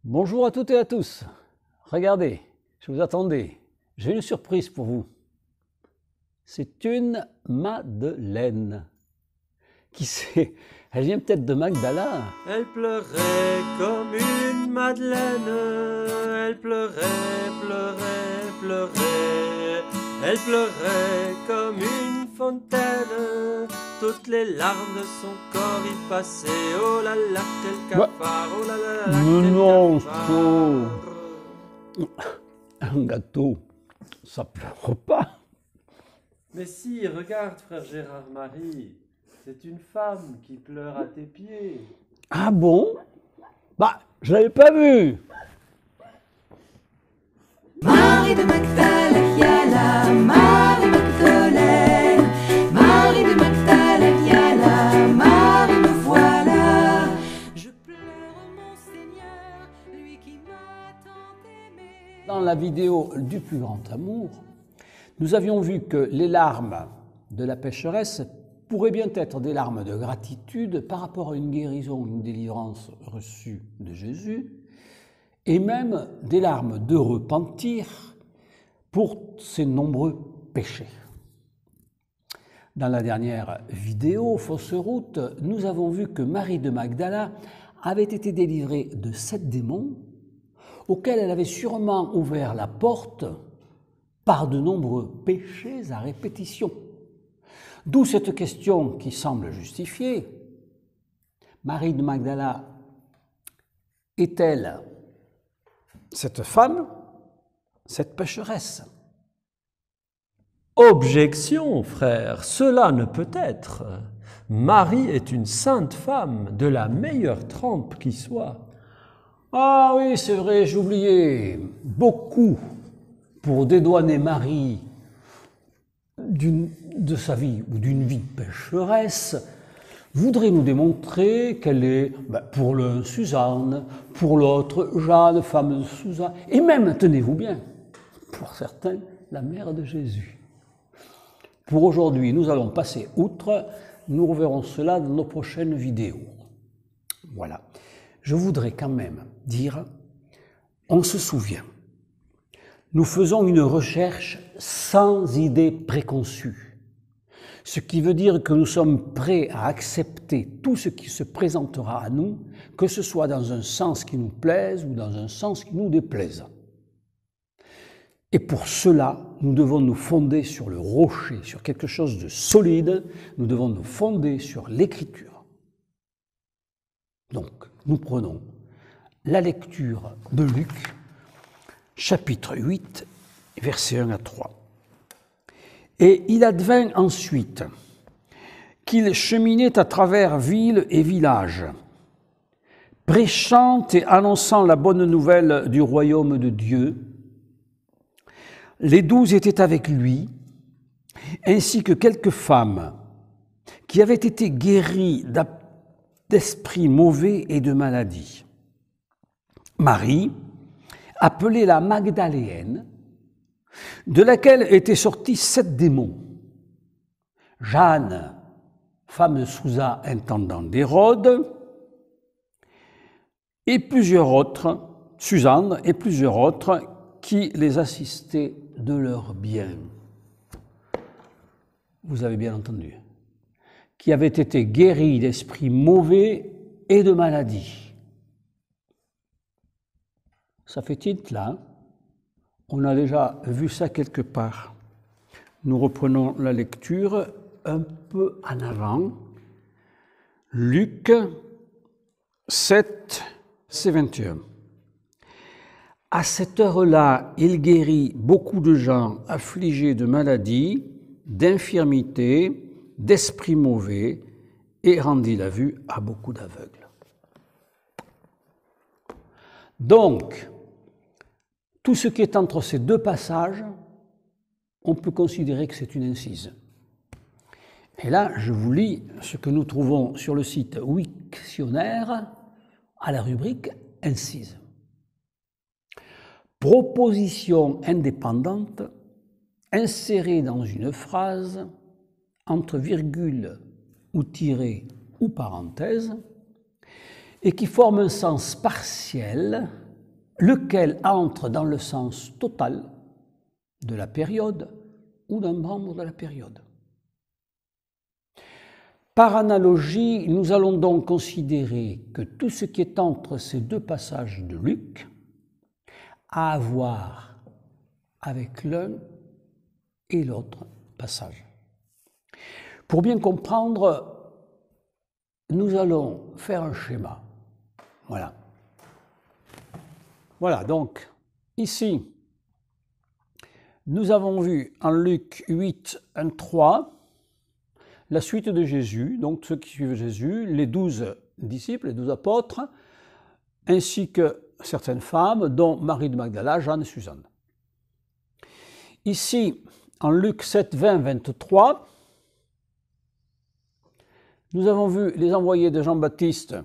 Bonjour à toutes et à tous. Regardez, je vous attendais. J'ai une surprise pour vous. C'est une Madeleine. Qui c'est? Elle vient peut-être de Magdala. Elle pleurait comme une madeleine. Elle pleurait, pleurait, pleurait. Elle pleurait comme une fontaine. Toutes les larmes de son corps y passaient. Oh là là, quel cafard. Oh là là, Mais quel non, cafard. un gâteau, ça pleure pas. Mais si, regarde, frère Gérard Marie. C'est une femme qui pleure à tes pieds. Ah bon? Bah, je l'avais pas vu. Marie de Magdala, Yala, Marie Magdalene, Marie de Magdala, Yala, Marie me voilà. Je pleure mon Seigneur, lui qui m'a tant aimé. Dans la vidéo du plus grand amour, nous avions vu que les larmes de la pécheresse pourraient bien être des larmes de gratitude par rapport à une guérison, une délivrance reçue de Jésus, et même des larmes de repentir pour ses nombreux péchés. Dans la dernière vidéo, Fausse route, nous avons vu que Marie de Magdala avait été délivrée de 7 démons auxquels elle avait sûrement ouvert la porte par de nombreux péchés à répétition. D'où cette question qui semble justifiée. Marie de Magdala est-elle cette femme, cette pécheresse? Objection, frère, cela ne peut être. Marie est une sainte femme, de la meilleure trempe qui soit. Ah oui, c'est vrai, j'oubliais. Beaucoup pour dédouaner Marie de sa vie ou d'une vie pécheresse, voudrait nous démontrer qu'elle est, pour l'un Suzanne, pour l'autre Jeanne, femme de Suzanne, et même, tenez-vous bien, pour certains, la mère de Jésus. Pour aujourd'hui, nous allons passer outre, nous reverrons cela dans nos prochaines vidéos. Voilà. Je voudrais quand même dire, on se souvient, nous faisons une recherche sans idée préconçue, ce qui veut dire que nous sommes prêts à accepter tout ce qui se présentera à nous, que ce soit dans un sens qui nous plaise ou dans un sens qui nous déplaise. Et pour cela, nous devons nous fonder sur le rocher, sur quelque chose de solide, nous devons nous fonder sur l'Écriture. Donc, nous prenons la lecture de Luc, chapitre 8, versets 1 à 3. Et il advint ensuite qu'il cheminait à travers villes et villages, prêchant et annonçant la bonne nouvelle du royaume de Dieu. Les 12 étaient avec lui, ainsi que quelques femmes qui avaient été guéries d'esprits mauvais et de maladies. Marie, appelée la Magdaléenne, de laquelle étaient sortis 7 démons. Jeanne, femme de Sousa, intendant d'Hérode, et plusieurs autres, Suzanne et plusieurs autres, qui les assistaient de leurs biens. Vous avez bien entendu. Qui avaient été guéris d'esprits mauvais et de maladies. Ça fait tilt là, on a déjà vu ça quelque part. Nous reprenons la lecture un peu en avant. Luc 7, c'est 21. À cette heure-là, il guérit beaucoup de gens affligés de maladies, d'infirmités, d'esprits mauvais, et rendit la vue à beaucoup d'aveugles. Donc, tout ce qui est entre ces deux passages, on peut considérer que c'est une incise. Et là, je vous lis ce que nous trouvons sur le site Wiktionnaire à la rubrique « Incise ». Proposition indépendante insérée dans une phrase entre virgule ou tiret ou parenthèse et qui forme un sens partiel lequel entre dans le sens total de la période ou d'un membre de la période. Par analogie, nous allons donc considérer que tout ce qui est entre ces deux passages de Luc a à voir avec l'un et l'autre passage. Pour bien comprendre, nous allons faire un schéma. Voilà. Voilà, donc, ici, nous avons vu en Luc 8, 1, 3, la suite de Jésus, donc ceux qui suivent Jésus, les 12 disciples, les 12 apôtres, ainsi que certaines femmes, dont Marie de Magdala, Jeanne et Suzanne. Ici, en Luc 7, 20, 23, nous avons vu les envoyés de Jean-Baptiste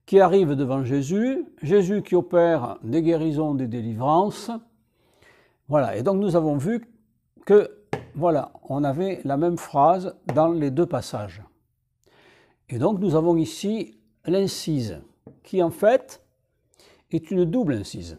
qui arrivent devant Jésus, Jésus qui opère des guérisons, des délivrances. Voilà, et donc nous avons vu que, voilà, on avait la même phrase dans les deux passages. Et donc nous avons ici l'incise, qui en fait est une double incise.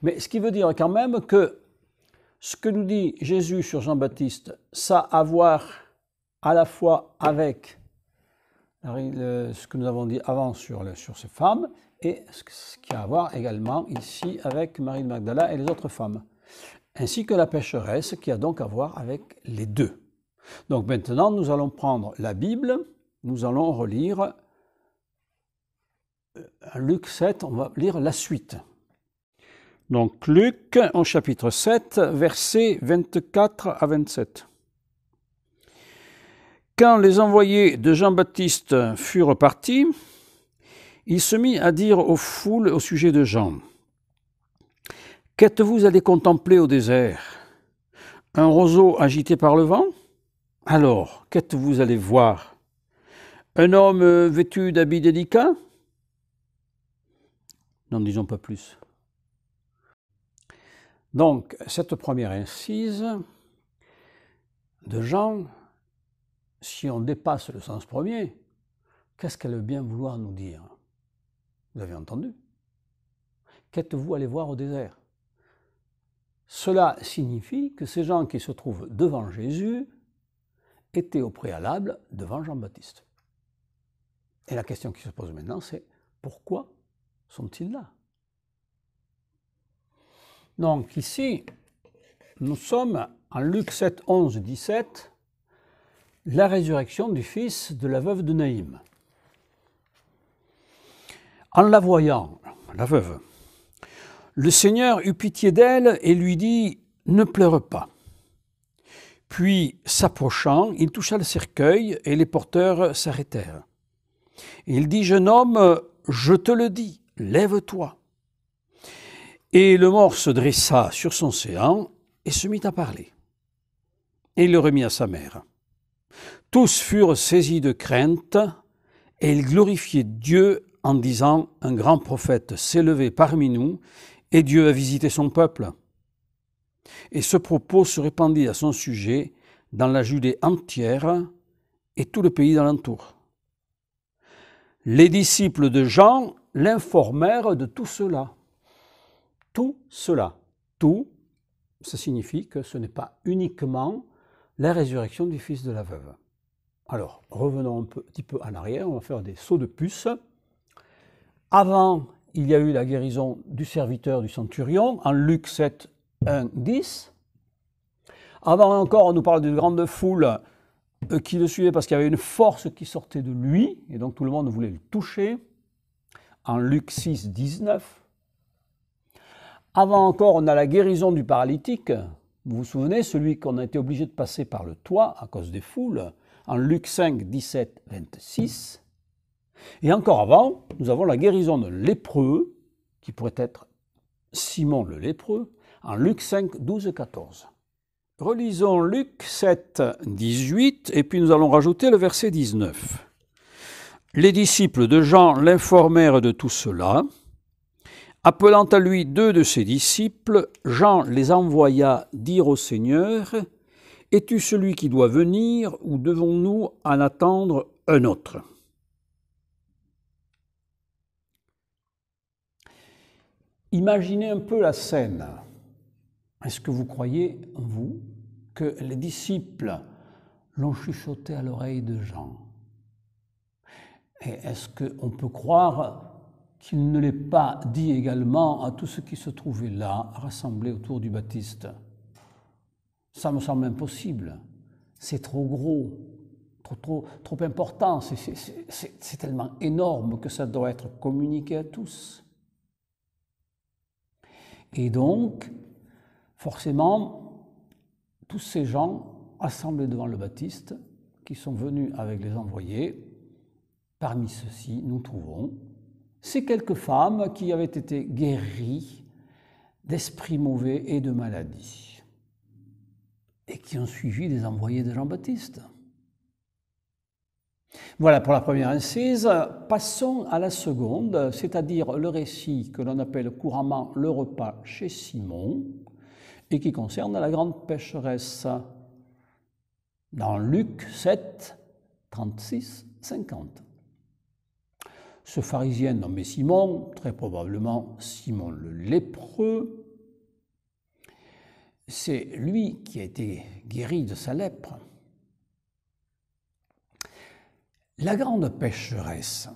Mais ce qui veut dire quand même que ce que nous dit Jésus sur Jean-Baptiste, ça a à voir à la fois avec ce que nous avons dit avant sur ces femmes et ce qui a à voir également ici avec Marie de Magdala et les autres femmes, ainsi que la pécheresse qui a donc à voir avec les deux. Donc maintenant, nous allons prendre la Bible, nous allons relire Luc 7, on va lire la suite. Donc Luc, au chapitre 7, versets 24 à 27. Quand les envoyés de Jean-Baptiste furent partis, il se mit à dire aux foules au sujet de Jean. « Qu'êtes-vous allés contempler au désert? Un roseau agité par le vent? Alors, qu'êtes-vous allés voir? Un homme vêtu d'habits délicats? N'en disons pas plus. » Donc, cette première incise de Jean, si on dépasse le sens premier, qu'est-ce qu'elle veut bien vouloir nous dire? Vous avez entendu? Qu'êtes-vous allé voir au désert? Cela signifie que ces gens qui se trouvent devant Jésus étaient au préalable devant Jean-Baptiste. Et la question qui se pose maintenant, c'est pourquoi sont-ils là? Donc ici, nous sommes en Luc 7, 11, 17, la résurrection du fils de la veuve de Naïm. En la voyant, la veuve, le Seigneur eut pitié d'elle et lui dit « Ne pleure pas ». Puis, s'approchant, il toucha le cercueil et les porteurs s'arrêtèrent. Il dit « Jeune homme, je te le dis, lève-toi ». Et le mort se dressa sur son séant et se mit à parler. Et il le remit à sa mère. Tous furent saisis de crainte et ils glorifiaient Dieu en disant « Un grand prophète s'est levé parmi nous et Dieu a visité son peuple. » Et ce propos se répandit à son sujet dans la Judée entière et tout le pays d'alentour. Les disciples de Jean l'informèrent de tout cela. Tout cela. Tout, ça signifie que ce n'est pas uniquement la résurrection du fils de la veuve. Alors, revenons un petit peu en arrière, on va faire des sauts de puce. Avant, il y a eu la guérison du serviteur du centurion, en Luc 7, 1, 10. Avant encore, on nous parle d'une grande foule qui le suivait parce qu'il y avait une force qui sortait de lui, et donc tout le monde voulait le toucher, en Luc 6, 19. Avant encore, on a la guérison du paralytique. Vous vous souvenez, celui qu'on a été obligé de passer par le toit à cause des foules, en Luc 5, 17, 26. Et encore avant, nous avons la guérison d'un lépreux, qui pourrait être Simon le lépreux, en Luc 5, 12, 14. Relisons Luc 7, 18, et puis nous allons rajouter le verset 19. Les disciples de Jean l'informèrent de tout cela. Appelant à lui 2 de ses disciples, Jean les envoya dire au Seigneur, « Es-tu celui qui doit venir, ou devons-nous en attendre un autre ?» Imaginez un peu la scène. Est-ce que vous croyez, vous, que les disciples l'ont chuchoté à l'oreille de Jean? Et est-ce qu'on peut croire qu'il ne l'ait pas dit également à tous ceux qui se trouvaient là, rassemblés autour du Baptiste? Ça me semble impossible. C'est trop gros, trop important. C'est tellement énorme que ça doit être communiqué à tous. Et donc, forcément, tous ces gens assemblés devant le Baptiste, qui sont venus avec les envoyés, parmi ceux-ci, nous trouvons ces quelques femmes qui avaient été guéries d'esprits mauvais et de maladies, et qui ont suivi les envoyés de Jean-Baptiste. Voilà pour la première incise. Passons à la seconde, c'est-à-dire le récit que l'on appelle couramment le repas chez Simon, et qui concerne la grande pécheresse, dans Luc 7, 36, 50. Ce pharisien nommé Simon, très probablement Simon le lépreux, c'est lui qui a été guéri de sa lèpre. La grande pécheresse,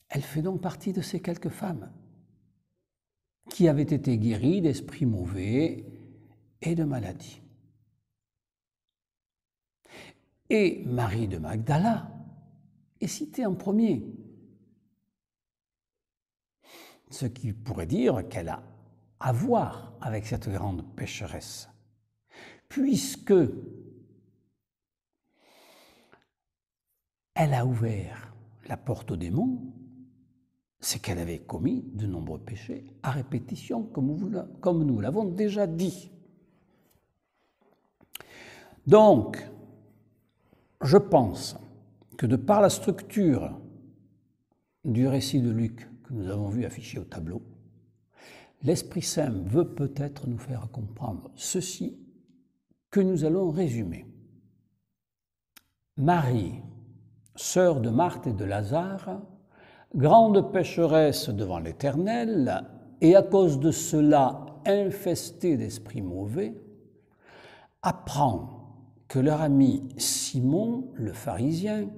elle fait donc partie de ces quelques femmes qui avaient été guéries d'esprits mauvais et de maladies. Et Marie de Magdala est citée en premier, ce qui pourrait dire qu'elle a à voir avec cette grande pécheresse, puisque elle a ouvert la porte aux démons, c'est qu'elle avait commis de nombreux péchés à répétition, comme nous l'avons déjà dit. Donc, je pense que de par la structure du récit de Luc que nous avons vu affiché au tableau, l'Esprit Saint veut peut-être nous faire comprendre ceci que nous allons résumer. Marie, sœur de Marthe et de Lazare, grande pécheresse devant l'Éternel, et à cause de cela infestée d'esprits mauvais, apprend que leur ami Simon, le pharisien,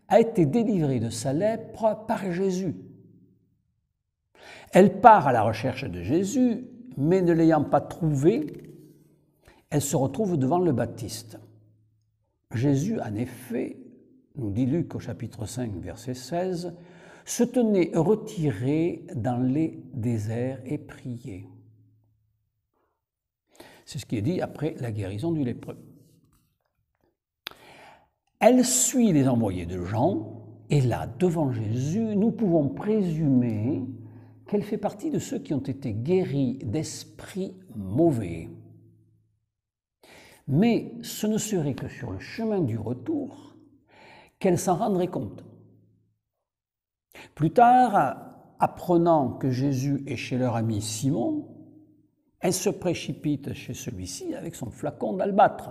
a été délivré de sa lèpre par Jésus. Elle part à la recherche de Jésus, mais ne l'ayant pas trouvé, elle se retrouve devant le Baptiste. Jésus, en effet, nous dit Luc au chapitre 5, verset 16, se tenait retiré dans les déserts et priait. C'est ce qui est dit après la guérison du lépreux. Elle suit les envoyés de Jean, et là, devant Jésus, nous pouvons présumer qu'elle fait partie de ceux qui ont été guéris d'esprits mauvais. Mais ce ne serait que sur le chemin du retour qu'elle s'en rendrait compte. Plus tard, apprenant que Jésus est chez leur ami Simon, elle se précipite chez celui-ci avec son flacon d'albâtre.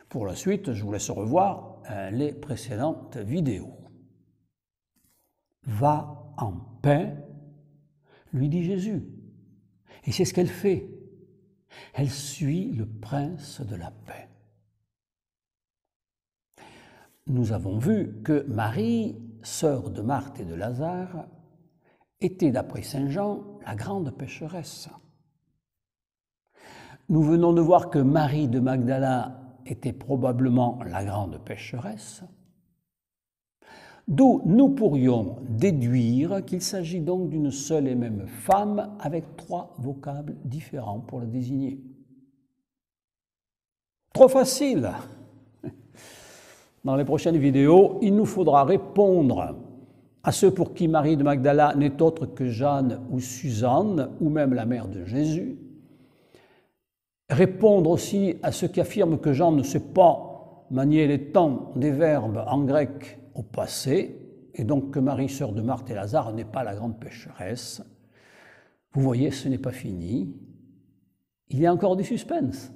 Pour la suite, je vous laisse revoir les précédentes vidéos. « Va en paix », lui dit Jésus. Et c'est ce qu'elle fait. Elle suit le prince de la paix. Nous avons vu que Marie, sœur de Marthe et de Lazare, était, d'après saint Jean, la grande pécheresse. Nous venons de voir que Marie de Magdala était probablement la grande pécheresse, d'où nous pourrions déduire qu'il s'agit donc d'une seule et même femme avec 3 vocables différents pour la désigner. Trop facile! Dans les prochaines vidéos, il nous faudra répondre à ceux pour qui Marie de Magdala n'est autre que Jeanne ou Suzanne, ou même la mère de Jésus. Répondre aussi à ceux qui affirment que Jean ne sait pas manier les temps des verbes en grec au passé, et donc que Marie, sœur de Marthe et Lazare, n'est pas la grande pécheresse. Vous voyez, ce n'est pas fini. Il y a encore du suspense.